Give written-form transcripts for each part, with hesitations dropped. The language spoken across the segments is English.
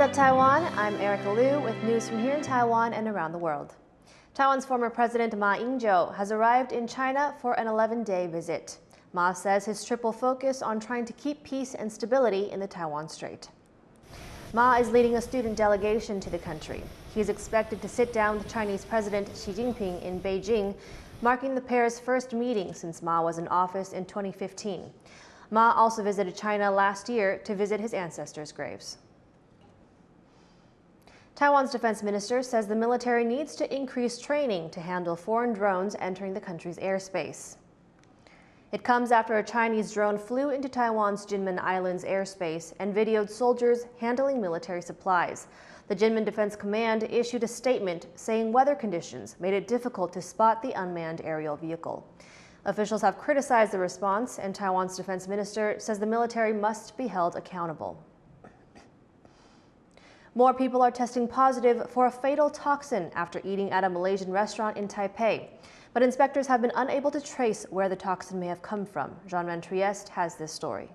What's up, Taiwan? I'm Erika Liu with news from here in Taiwan and around the world. Taiwan's former President Ma Ying-jeou has arrived in China for an 11-day visit. Ma says his trip will focus on trying to keep peace and stability in the Taiwan Strait. Ma is leading a student delegation to the country. He is expected to sit down with Chinese President Xi Jinping in Beijing, marking the pair's first meeting since Ma was in office in 2015. Ma also visited China last year to visit his ancestors' graves. Taiwan's defense minister says the military needs to increase training to handle foreign drones entering the country's airspace. It comes after a Chinese drone flew into Taiwan's Kinmen Island's airspace and videoed soldiers handling military supplies. The Kinmen Defense Command issued a statement saying weather conditions made it difficult to spot the unmanned aerial vehicle. Officials have criticized the response, and Taiwan's defense minister says the military must be held accountable. More people are testing positive for a fatal toxin after eating at a Malaysian restaurant in Taipei. But inspectors have been unable to trace where the toxin may have come from. Jean-Man Trieste has this story.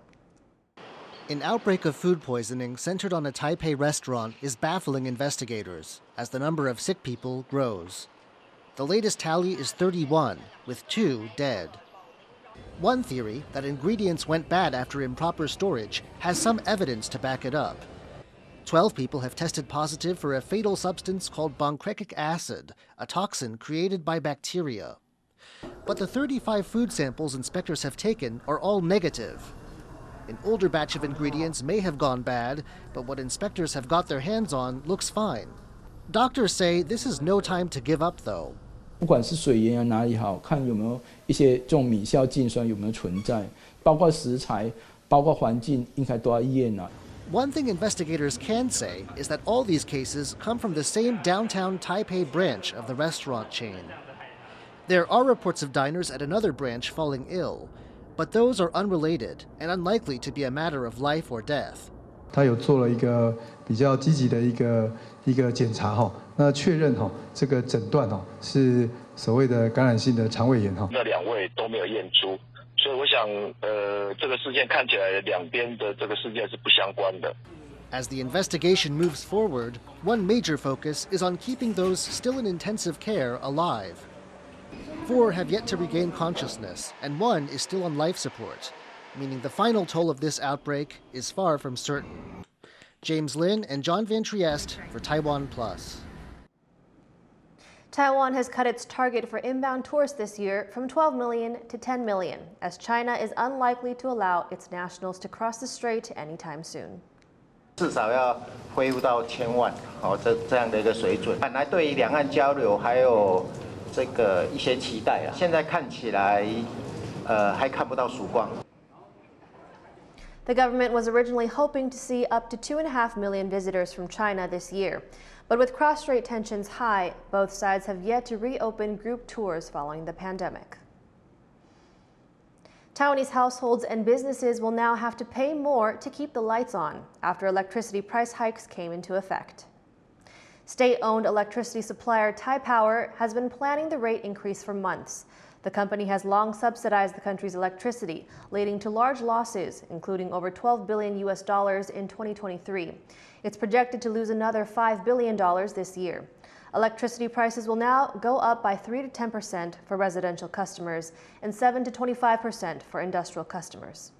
An outbreak of food poisoning centered on a Taipei restaurant is baffling investigators as the number of sick people grows. The latest tally is 31, with 2 dead. One theory, that ingredients went bad after improper storage, has some evidence to back it up. 12 people have tested positive for a fatal substance called pancreatic acid, a toxin created by bacteria. But the 35 food samples inspectors have taken are all negative. An older batch of ingredients may have gone bad, but what inspectors have got their hands on looks fine. Doctors say this is no time to give up, though. 不管是水源哪里好，看有没有一些这种米硝氰酸有没有存在，包括食材，包括环境，应该都要验啊。 One thing investigators can say is that all these cases come from the same downtown Taipei branch of the restaurant chain. There are reports of diners at another branch falling ill, but those are unrelated and unlikely to be a matter of life or death. 他有做了一个比较积极的一个检查哈，那确认哈这个诊断哈是所谓的感染性的肠胃炎哈。那2位都没有验出。 所以我想，这个事件看起来两边的这个事件是不相关的。 As the investigation moves forward, one major focus is on keeping those still in intensive care alive. 4 have yet to regain consciousness, and 1 is still on life support, meaning the final toll of this outbreak is far from certain. James Lin and John Van Trieste for TaiwanPlus. Taiwan has cut its target for inbound tourists this year from 12 million to 10 million, as China is unlikely to allow its nationals to cross the strait anytime soon. 至少要恢复到1000万，这样的一个水准。本来对于两岸交流还有这个一些期待啊，现在看起来还看不到曙光。 The government was originally hoping to see up to 2.5 million visitors from China this year. But with cross-strait tensions high, both sides have yet to reopen group tours following the pandemic. Taiwanese households and businesses will now have to pay more to keep the lights on after electricity price hikes came into effect. State-owned electricity supplier Taipower has been planning the rate increase for months. The company has long subsidized the country's electricity, leading to large losses, including over $12 billion in 2023. It's projected to lose another $5 billion this year. Electricity prices will now go up by 3 to 10% for residential customers and 7 to 25% for industrial customers.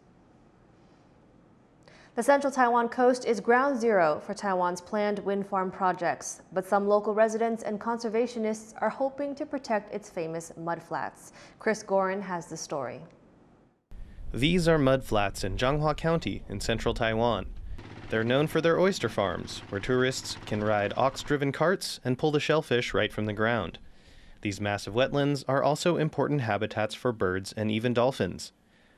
The central Taiwan coast is ground zero for Taiwan's planned wind farm projects, but some local residents and conservationists are hoping to protect its famous mudflats. Chris Gorin has the story. These are mudflats in Changhua County in central Taiwan. They're known for their oyster farms, where tourists can ride ox-driven carts and pull the shellfish right from the ground. These massive wetlands are also important habitats for birds and even dolphins.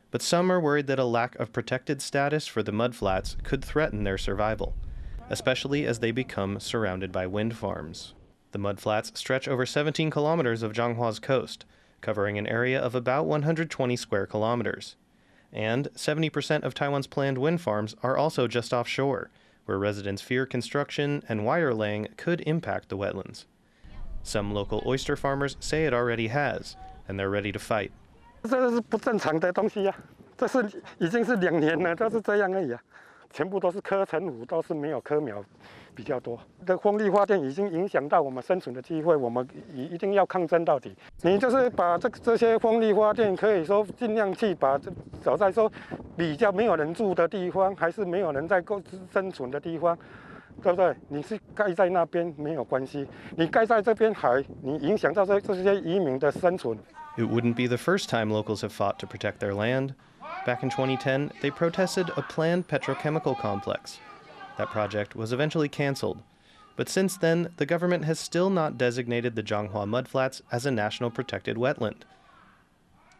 But some are worried that a lack of protected status for the mudflats could threaten their survival, especially as they become surrounded by wind farms. The mudflats stretch over 17 kilometers of Changhua's coast, covering an area of about 120 square kilometers. And 70% of Taiwan's planned wind farms are also just offshore, where residents fear construction and wire laying could impact the wetlands. Some local oyster farmers say it already has, and they're ready to fight. 这是不正常的东西呀，这是已经是2年了，都是这样而已啊。全部都是科成湖，都是没有科苗比较多。这风力发电已经影响到我们生存的机会，我们一定要抗争到底。你就是把这些风力发电，可以说尽量去把早在说比较没有人住的地方，还是没有人在生存的地方。 对不对？你是盖在那边没有关系，你盖在这边海，你影响到这些渔民的生存。 It wouldn't be the first time locals have fought to protect their land. Back in 2010, they protested a planned petrochemical complex. That project was eventually canceled. But since then, the government has still not designated the Changhua Mudflats as a national protected wetland.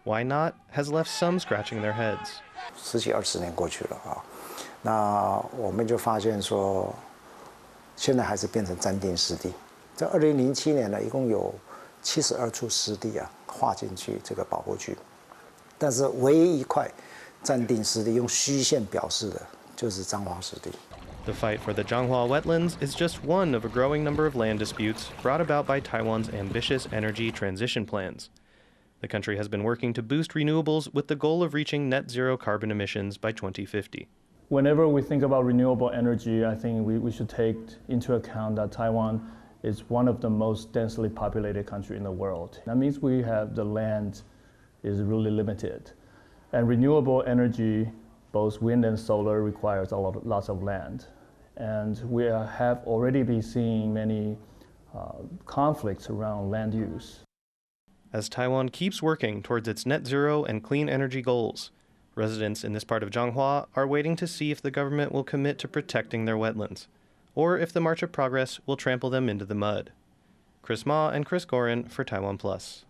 Why not has left some scratching their heads. 10几20年过去了啊，那我们就发现说。 现在还是变成暂定湿地。在2007年呢，一共有72处湿地啊划进去这个保护区，但是唯一一块暂定湿地用虚线表示的，就是彰化湿地。The fight for the Changhua wetlands is just one of a growing number of land disputes brought about by Taiwan's ambitious energy transition plans. The country has been working to boost renewables with the goal of reaching net zero carbon emissions by 2050. Whenever we think about renewable energy, I think we should take into account that Taiwan is one of the most densely populated countries in the world. That means we have the land is really limited. And renewable energy, both wind and solar, requires lots of land. And we have already been seeing many conflicts around land use. As Taiwan keeps working towards its net zero and clean energy goals, residents in this part of Changhua are waiting to see if the government will commit to protecting their wetlands, or if the March of Progress will trample them into the mud. Chris Ma and Chris Gorin for TaiwanPlus.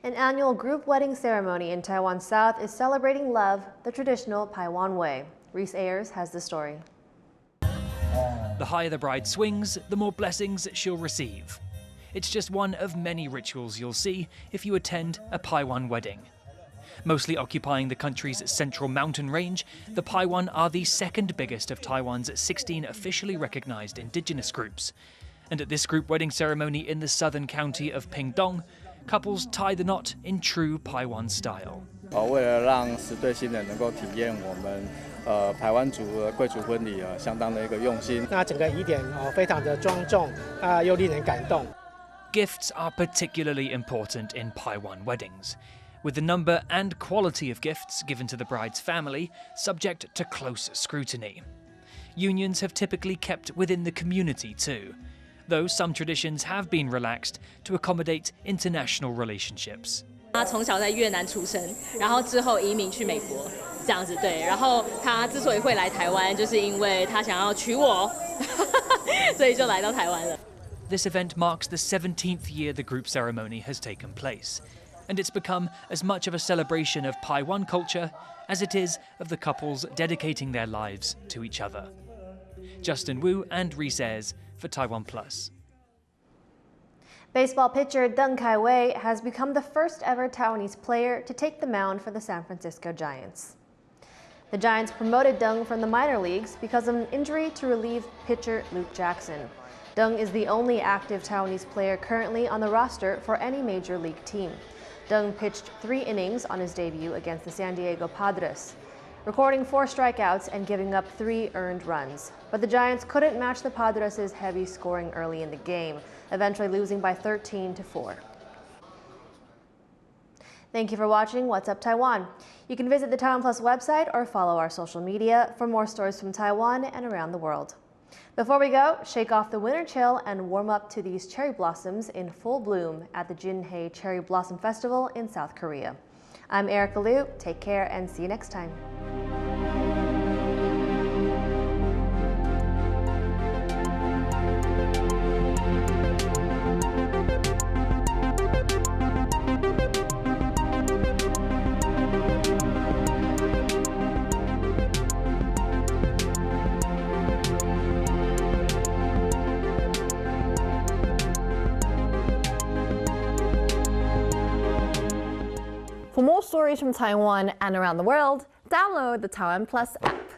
An annual group wedding ceremony in Taiwan South is celebrating love the traditional Paiwan way. Reese Ayers has the story. The higher the bride swings, the more blessings she'll receive. It's just one of many rituals you'll see if you attend a Paiwan wedding. Mostly occupying the country's central mountain range, the Paiwan are the second biggest of Taiwan's 16 officially recognized indigenous groups. And at this group wedding ceremony in the southern county of Pingdong, couples tie the knot in true Paiwan style. 为了让10对新人能够体验我们台湾族的贵族婚礼相当的一个用心。那整个仪典非常的庄重又令人感动。Gifts are particularly important in Paiwan weddings, with the number and quality of gifts given to the bride's family subject to close scrutiny. Unions have typically kept within the community too, though some traditions have been relaxed to accommodate international relationships. 他从小在越南出生，然后之后移民去美国，这样子对。然后他之所以会来台湾，就是因为他想要娶我，所以就来到台湾了。This event marks the 17th year the group ceremony has taken place, and it's become as much of a celebration of Paiwan culture as it is of the couples dedicating their lives to each other. Justin Wu and Reese Ayers for TaiwanPlus. Baseball pitcher Deng Kaiwei has become the first ever Taiwanese player to take the mound for the San Francisco Giants. The Giants promoted Deng from the minor leagues because of an injury to relieve pitcher Luke Jackson. Deng is the only active Taiwanese player currently on the roster for any major league team. Deng pitched 3 innings on his debut against the San Diego Padres, recording 4 strikeouts and giving up 3 earned runs. But the Giants couldn't match the Padres' heavy scoring early in the game, eventually losing by 13-4. Thank you for watching What's Up Taiwan. You can visit the TaiwanPlus website or follow our social media for more stories from Taiwan and around the world. Before we go, shake off the winter chill and warm up to these cherry blossoms in full bloom at the Jinhae Cherry Blossom Festival in South Korea. I'm Erika Liu. Take care and see you next time. For more stories from Taiwan and around the world, download the TaiwanPlus app.